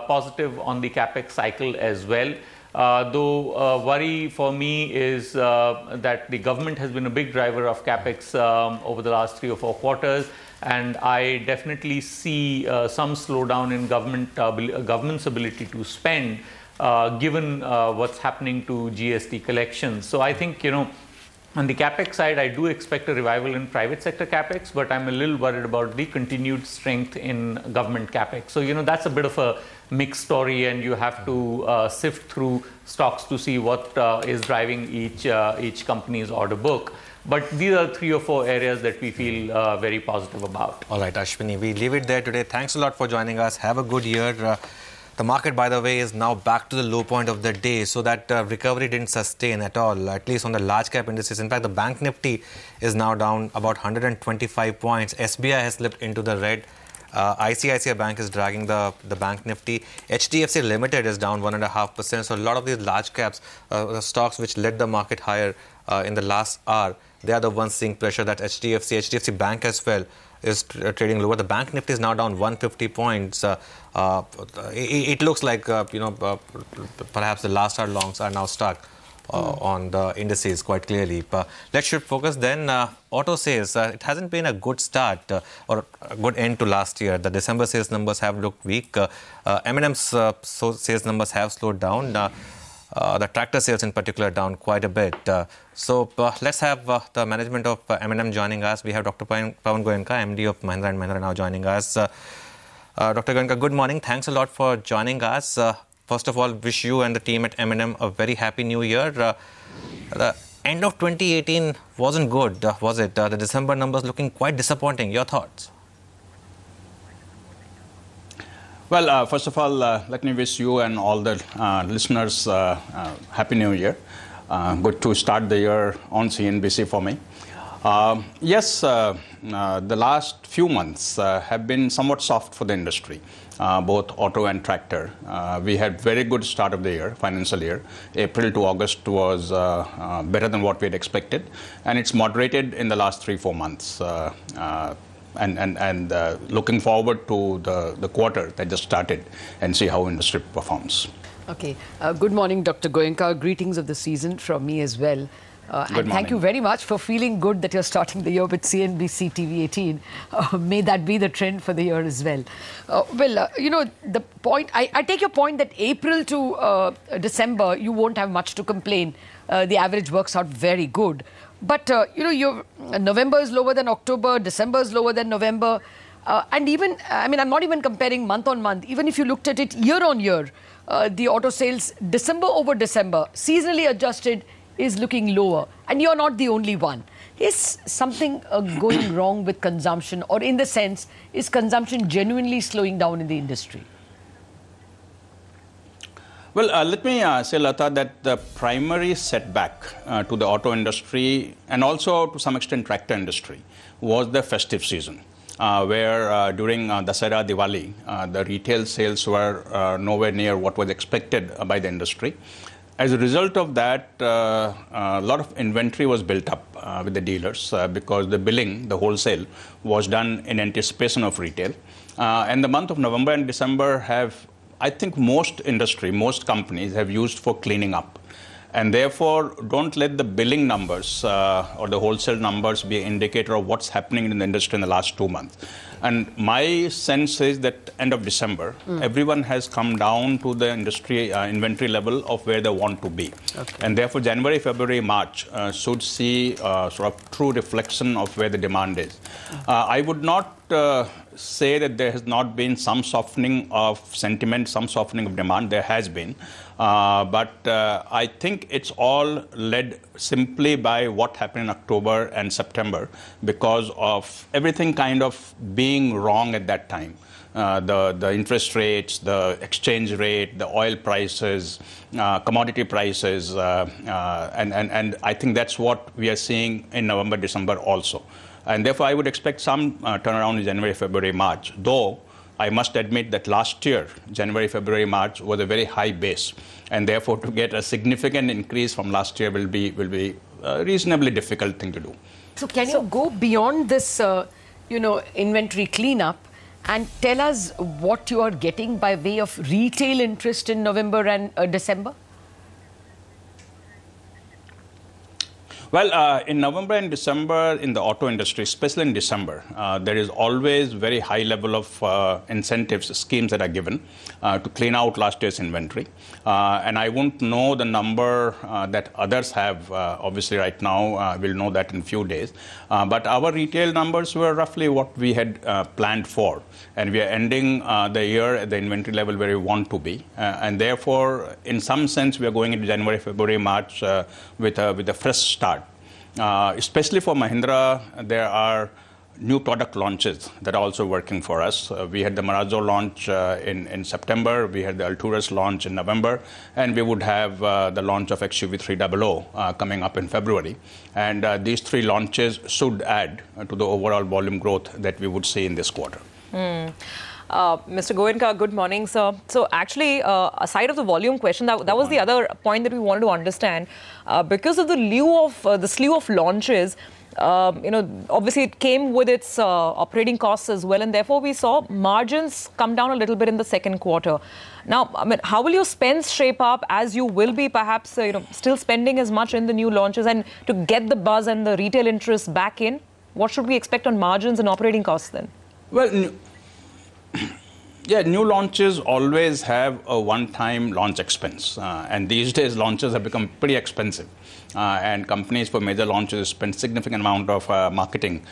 Speaker 9: positive on the capex cycle as well. Though worry for me is that the government has been a big driver of capex over the last 3 or 4 quarters, and I definitely see some slowdown in government's ability to spend, given what's happening to GST collections. So I think on the capex side, I do expect a revival in private sector capex, but I'm a little worried about the continued strength in government capex. So that's a bit of a mixed story, and you have to sift through stocks to see what is driving each company's order book. But these are 3 or 4 areas that we feel very positive about.
Speaker 2: All right, Ashwini, we leave it there today. Thanks a lot for joining us. Have a good year. The market, by the way, is now back to the low point of the day, so that recovery didn't sustain at all, at least on the large cap indices. In fact, the Bank Nifty is now down about 125 points. SBI has slipped into the red. ICICI Bank is dragging the Bank Nifty. HDFC Limited is down 1.5%. So a lot of these large caps, the stocks which led the market higher in the last hour, they are the ones seeing pressure. That HDFC Bank as well is trading lower. The Bank Nifty is now down 150 points. It looks like perhaps the last hour longs are now stuck on the indices quite clearly. Let's shift focus then. Auto sales, it hasn't been a good start or a good end to last year. The December sales numbers have looked weak. M&M's sales numbers have slowed down. The tractor sales in particular down quite a bit. So let's have the management of M&M joining us. We have Dr. Pawan Goenka, MD of Mahindra & Mahindra, now joining us. Dr. Goenka, good morning. Thanks a lot for joining us. First of all, wish you and the team at M&M a very happy new year. The end of 2018 wasn't good, was it? The December numbers looking quite disappointing. Your thoughts?
Speaker 10: Well, first of all, let me wish you and all the listeners Happy New Year. Good to start the year on CNBC for me. Yes, the last few months have been somewhat soft for the industry, both auto and tractor. We had very good start of the year, financial year. April to August was better than what we had expected, and it's moderated in the last 3-4 months. And looking forward to the quarter that just started and see how industry performs.
Speaker 1: Okay. Good morning, Dr. Goenka. Greetings of the season from me as well. And thank you very much for feeling good that you're starting the year with CNBC TV 18. May that be the trend for the year as well. The point, I take your point that April to December, you won't have much to complain. The average works out very good. But, your November is lower than October, December is lower than November. And even, I'm not even comparing month on month. Even if you looked at it year on year, the auto sales, December over December, seasonally adjusted, is looking lower. And you're not the only one. Is something going wrong with consumption? Or in the sense, is consumption genuinely slowing down in the industry?
Speaker 10: Well, let me say, Lata, that the primary setback to the auto industry and also to some extent tractor industry was the festive season, where during Bazzar, Diwali, the retail sales were nowhere near what was expected by the industry. As a result of that, a lot of inventory was built up with the dealers because the billing, the wholesale, was done in anticipation of retail. And the month of November and December have I think most companies have used for cleaning up. And therefore, don't let the billing numbers or the wholesale numbers be an indicator of what's happening in the industry in the last 2 months. And my sense is that end of December, everyone has come down to the industry inventory level of where they want to be. Okay. And therefore, January, February, March should see sort of true reflection of where the demand is. I would not say that there has not been some softening of sentiment, some softening of demand. There has been. But I think it's all led simply by what happened in October and September because of everything kind of being wrong at that time. The interest rates, the exchange rate, the oil prices, commodity prices, and I think that's what we are seeing in November, December also. And therefore, I would expect some turnaround in January, February, March, though I must admit that last year, January, February, March was a very high base. And therefore, to get a significant increase from last year will be a reasonably difficult thing to do.
Speaker 1: So can you go beyond this, inventory cleanup and tell us what you are getting by way of retail interest in November and December?
Speaker 10: Well, in November and December in the auto industry, especially in December, there is always very high level of incentives, schemes that are given to clean out last year's inventory. And I won't know the number that others have, obviously right now, we'll know that in a few days. But our retail numbers were roughly what we had planned for. And we are ending the year at the inventory level where we want to be. And therefore, in some sense, we are going into January, February, March with a fresh start. Especially for Mahindra, there are new product launches that are also working for us. We had the Marazzo launch in September, we had the Alturas launch in November, and we would have the launch of XUV 300 coming up in February. And these three launches should add to the overall volume growth that we would see in this quarter.
Speaker 3: Mr. Goenka, good morning, sir. So actually, aside of the volume question, that was the other point that we wanted to understand. Because of the slew of launches, obviously it came with its operating costs as well, and therefore we saw margins come down a little bit in the second quarter. Now, I mean, how will your spends shape up as you will be perhaps still spending as much in the new launches and to get the buzz and the retail interest back in? What should we expect on margins and operating costs then?
Speaker 10: Well, yeah, new launches always have a one-time launch expense. And these days, launches have become pretty expensive. And companies for major launches spend significant amount of marketing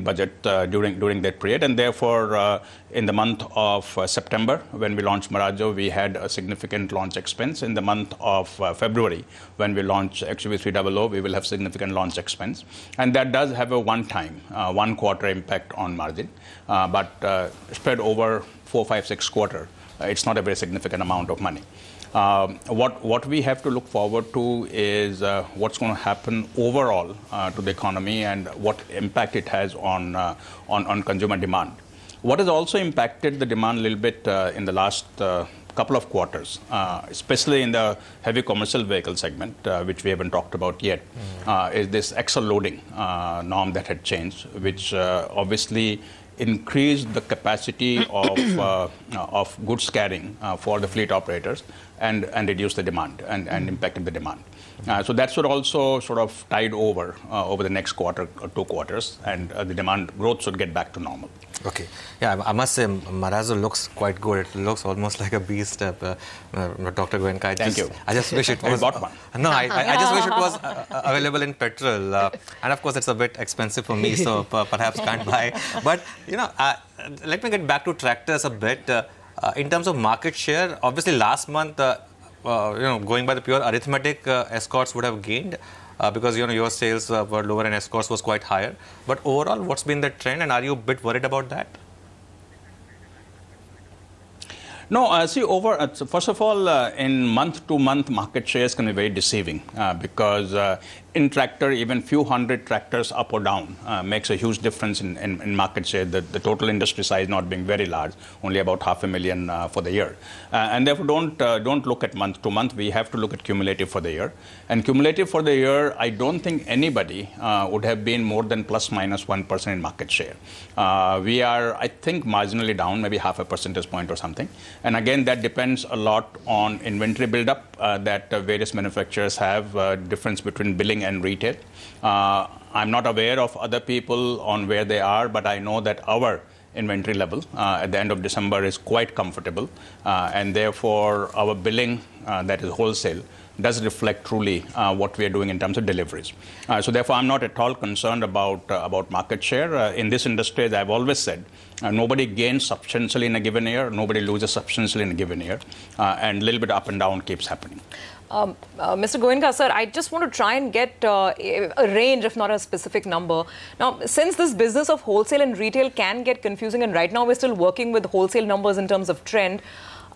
Speaker 10: budget during that period. And therefore, in the month of September, when we launched Marazzo, we had a significant launch expense. In the month of February, when we launch XUV 300, we will have significant launch expense. And that does have a one-time, one-quarter impact on margin. But spread over 4, 5, 6 quarters, it's not a very significant amount of money. What we have to look forward to is what's going to happen overall to the economy and what impact it has on consumer demand. What has also impacted the demand a little bit in the last couple of quarters, especially in the heavy commercial vehicle segment, which we haven't talked about yet, is this axle loading norm that had changed, which obviously increased the capacity of goods carrying for the fleet operators and reduced the demand and impacted the demand. So that should also sort of tide over the next quarter or 2 quarters, and the demand growth should get back to normal.
Speaker 2: Okay. Yeah, I must say Marazzo looks quite good. It looks almost like a beast. Dr. Goenka,
Speaker 10: Thank you.
Speaker 2: I just wish it was...
Speaker 10: I bought one.
Speaker 2: No, I just wish it was available in petrol. And of course, it's a bit expensive for me, so perhaps can't buy. But, let me get back to tractors a bit. In terms of market share, obviously last month, going by the pure arithmetic, Escorts would have gained. Because your sales were lower and Escorts was quite higher. But overall, what's been the trend, and are you a bit worried about that?
Speaker 10: No, see, first of all, in month-to-month market shares can be very deceiving because in tractor, even few hundred tractors up or down makes a huge difference in market share. The total industry size not being very large, only about 500,000 for the year. And therefore, don't look at month to month. We have to look at cumulative for the year. And cumulative for the year, I don't think anybody would have been more than plus minus 1% in market share. We are, I think, marginally down, maybe half a percentage point or something. And again, that depends a lot on inventory buildup that various manufacturers have, difference between billing and retail. I'm not aware of other people on where they are, but I know that our inventory level at the end of December is quite comfortable, and therefore our billing, that is wholesale, does reflect truly what we are doing in terms of deliveries. So therefore, I'm not at all concerned about market share. In this industry, as I've always said, nobody gains substantially in a given year, nobody loses substantially in a given year, and a little bit up and down keeps happening.
Speaker 3: Mr. Goenka, sir, I just want to try and get a range, if not a specific number. Now, since this business of wholesale and retail can get confusing, and right now we're still working with wholesale numbers in terms of trend,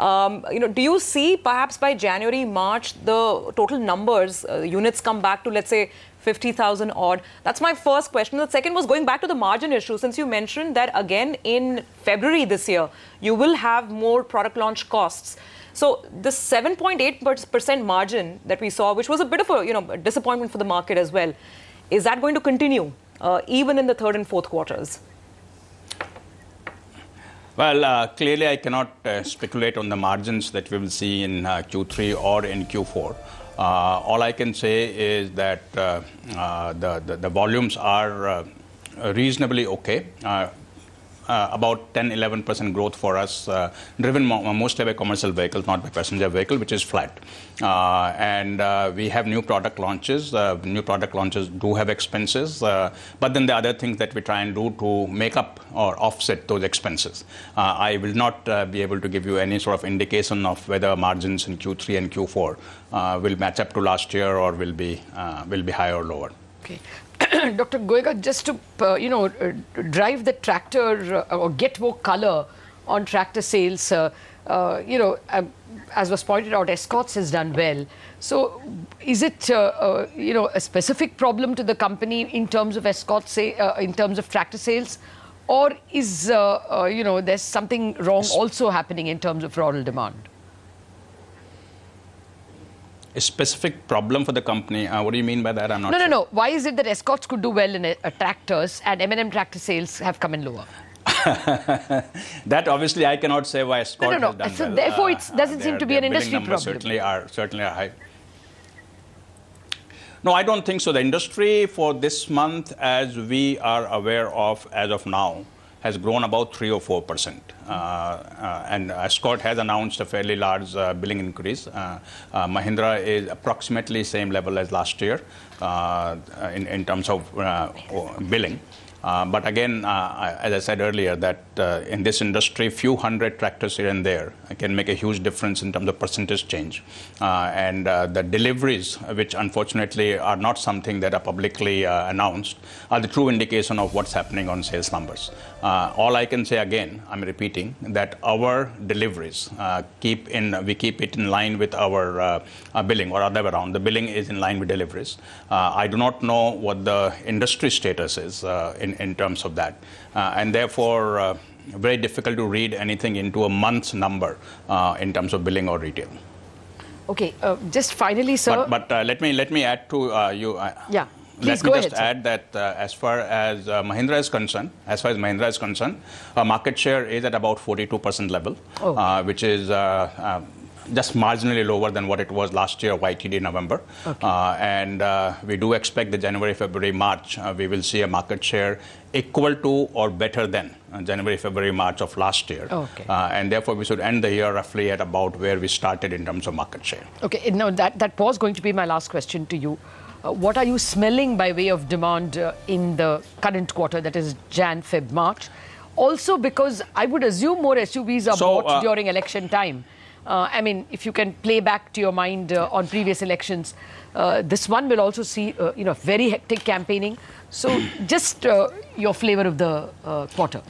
Speaker 3: do you see perhaps by January, March, the total numbers, units come back to, let's say, 50,000 odd? That's my first question. The second was going back to the margin issue, since you mentioned that again in February this year, you will have more product launch costs. So the 7.8% margin that we saw, which was a bit of a disappointment for the market as well, is that going to continue even in the third and fourth quarters?
Speaker 10: Well, clearly I cannot speculate on the margins that we will see in Q3 or in Q4. All I can say is that the volumes are reasonably okay. About 10-11% growth for us, driven mostly by commercial vehicles, not by passenger vehicle, which is flat. And we have new product launches. New product launches do have expenses, but then the other things that we try and do to make up or offset those expenses. I will not be able to give you any sort of indication of whether margins in Q3 and Q4 will match up to last year or will be higher or lower.
Speaker 1: Okay. Dr. Goenka, just to drive the tractor or get more color on tractor sales, as was pointed out, Escorts has done well. So, is it a specific problem to the company in terms of Escorts, in terms of tractor sales, or is there's something wrong also happening in terms of rural demand?
Speaker 10: A specific problem for the company? What do you mean by that? I'm not sure.
Speaker 1: No. Why is it that Escorts could do well in tractors and M&M tractor sales have come in lower?
Speaker 10: That obviously I cannot say why Escorts has done
Speaker 1: so
Speaker 10: well.
Speaker 1: Therefore, it doesn't seem to be an industry problem.
Speaker 10: Certainly are high. No, I don't think so. The industry for this month, as we are aware of as of now, has grown about 3 or 4%. And Escort has announced a fairly large billing increase. Mahindra is approximately same level as last year in terms of billing. But again, as I said earlier, that in this industry, few hundred tractors here and there can make a huge difference in terms of percentage change. And the deliveries, which unfortunately are not something that are publicly announced, are the true indication of what's happening on sales numbers. All I can say again, I'm repeating, that our deliveries, we keep it in line with our billing, or other way around. The billing is in line with deliveries. I do not know what the industry status is in terms of that. And therefore, very difficult to read anything into a month's number in terms of billing or retail.
Speaker 1: Okay, just finally, sir.
Speaker 10: But let me add to you.
Speaker 1: Yeah.
Speaker 10: Please let me just add that as far as Mahindra is concerned, market share is at about 42% level, which is just marginally lower than what it was last year, YTD November. Okay. And we do expect that January, February, March, we will see a market share equal to or better than January, February, March of last year. Okay. And therefore, we should end the year roughly at about where we started in terms of market share. Okay,
Speaker 1: now that was going to be my last question to you. What are you smelling by way of demand in the current quarter, that is Jan, Feb, March? Also because I would assume more SUVs are bought during election time. I mean, if you can play back to your mind on previous elections, this one will also see, very hectic campaigning. So just your flavor of the quarter.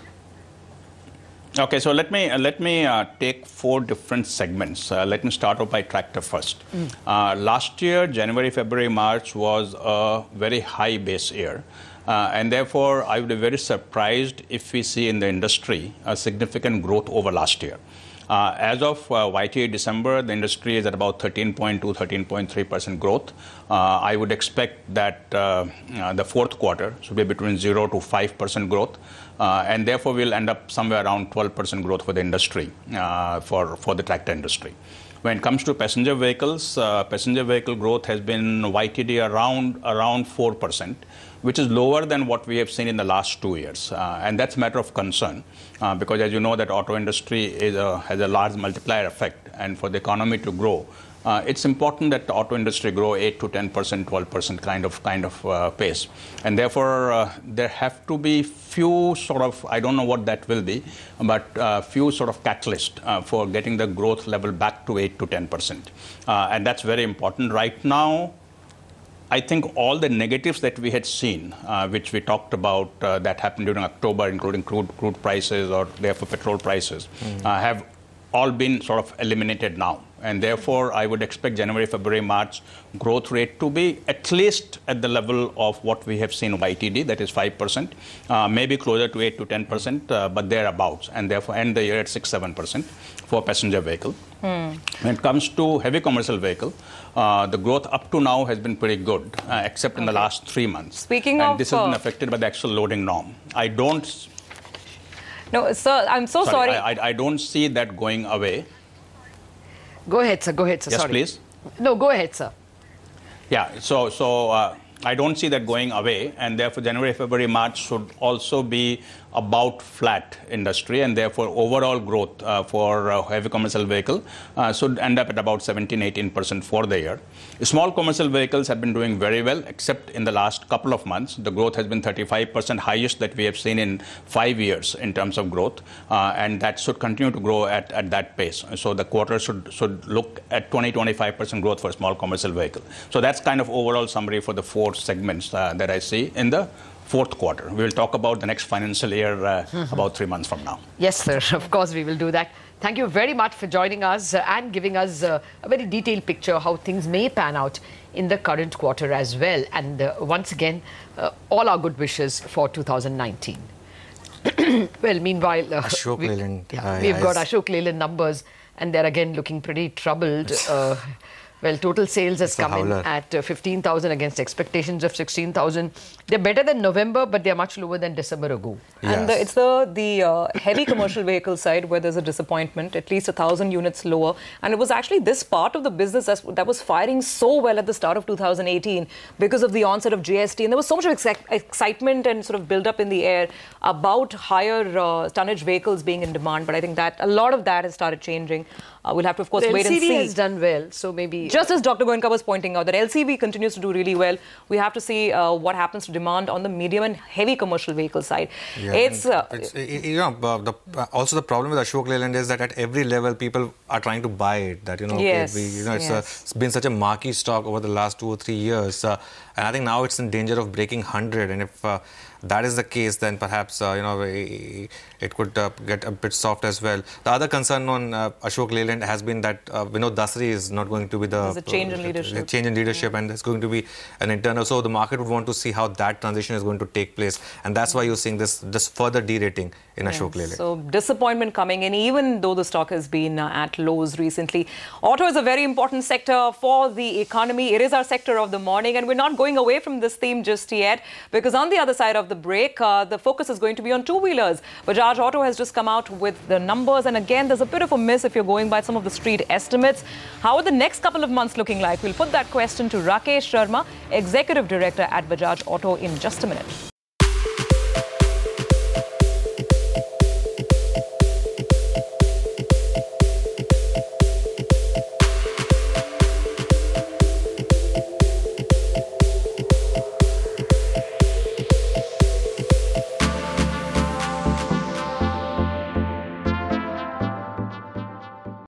Speaker 10: Okay, so let me take 4 different segments. Let me start off by tractor first. Last year, January, February, March was a very high base year. And therefore, I would be very surprised if we see in the industry a significant growth over last year. As of YTD December, the industry is at about 13.2, 13.3% growth. I would expect that the fourth quarter should be between 0 to 5% growth. And therefore, we'll end up somewhere around 12% growth for the industry, for the tractor industry. When it comes to passenger vehicles, passenger vehicle growth has been YTD around 4%, which is lower than what we have seen in the last 2 years. And that's a matter of concern, because as you know, that auto industry has a large multiplier effect. And for the economy to grow, it's important that the auto industry grow 8 to 10%, 12% kind of pace. And therefore, there have to be few sort of, I don't know what that will be, but few sort of catalysts for getting the growth level back to 8 to 10%. And that's very important. Right now, I think all the negatives that we had seen, which we talked about that happened during October, including crude prices or therefore petrol prices, have all been sort of eliminated now. And therefore, I would expect January, February, March growth rate to be at least at the level of what we have seen YTD, that is 5%, maybe closer to 8 to 10%, but thereabouts, and therefore end the year at 6-7% for passenger vehicle. When it comes to heavy commercial vehicle, the growth up to now has been pretty good, except in the last 3 months.
Speaker 3: Speaking of...
Speaker 10: this has been affected by the actual loading norm.
Speaker 3: No, sir, I'm so sorry.
Speaker 10: I don't see that going away.
Speaker 1: Go ahead, sir. Go ahead, sir.
Speaker 10: Yes,
Speaker 1: sorry.
Speaker 10: please.
Speaker 1: No, go ahead, sir.
Speaker 10: Yeah, so I don't see that going away, and therefore January, February, March should also be about flat industry, and therefore overall growth for heavy commercial vehicle should end up at about 17-18% for the year. Small commercial vehicles have been doing very well, except in the last couple of months. The growth has been 35%, highest that we have seen in 5 years in terms of growth, and that should continue to grow at that pace. So the quarter should look at 20-25% growth for small commercial vehicle. So that's kind of overall summary for the 4 segments that I see in the fourth quarter. We will talk about the next financial year about 3 months from now.
Speaker 1: Yes, sir. Of course, we will do that. Thank you very much for joining us and giving us a very detailed picture how things may pan out in the current quarter as well. And once again, all our good wishes for 2019. Well, meanwhile,
Speaker 2: Ashok Leyland.
Speaker 1: We've got Ashok Leyland numbers, and they're again looking pretty troubled. Well, total sales has come in at 15,000 against expectations of 16,000. They're better than November, but they're much lower than December ago.
Speaker 3: Yes. And it's the heavy commercial vehicle side where there's a disappointment, at least 1,000 units lower. And it was actually this part of the business that was firing so well at the start of 2018 because of the onset of GST. And there was so much excitement and sort of build up in the air about higher tonnage vehicles being in demand. But I think that a lot of that has started changing. We'll have to, of course, wait and see.
Speaker 1: LCV has done well, so maybe...
Speaker 3: Just as Dr. Goenka was pointing out, that LCV continues to do really well. We have to see what happens to demand on the medium and heavy commercial vehicle side.
Speaker 2: Yeah, also the problem with Ashok Leyland is that at every level, people are trying to buy it. That, it's been such a marquee stock over the last 2 or 3 years. And I think now it's in danger of breaking 100. And if that is the case, then perhaps, it could get a bit soft as well. The other concern on Ashok Leyland has been that Vinod Dasari is not going to be the...
Speaker 3: There's a change in leadership.
Speaker 2: Change in leadership, and there's going to be an internal... So the market would want to see how that transition is going to take place. And that's why you're seeing this further derating in Ashok Leyland.
Speaker 3: So disappointment coming in, even though the stock has been at lows recently. Auto is a very important sector for the economy. It is our sector of the morning, and we're not going away from this theme just yet, because on the other side of the break, the focus is going to be on two-wheelers. Bajaj Auto has just come out with the numbers, and again, there's a bit of a miss if you're going by some of the street estimates. How are the next couple of months looking like? We'll put that question to Rakesh Sharma, Executive Director at Bajaj Auto, in just a minute.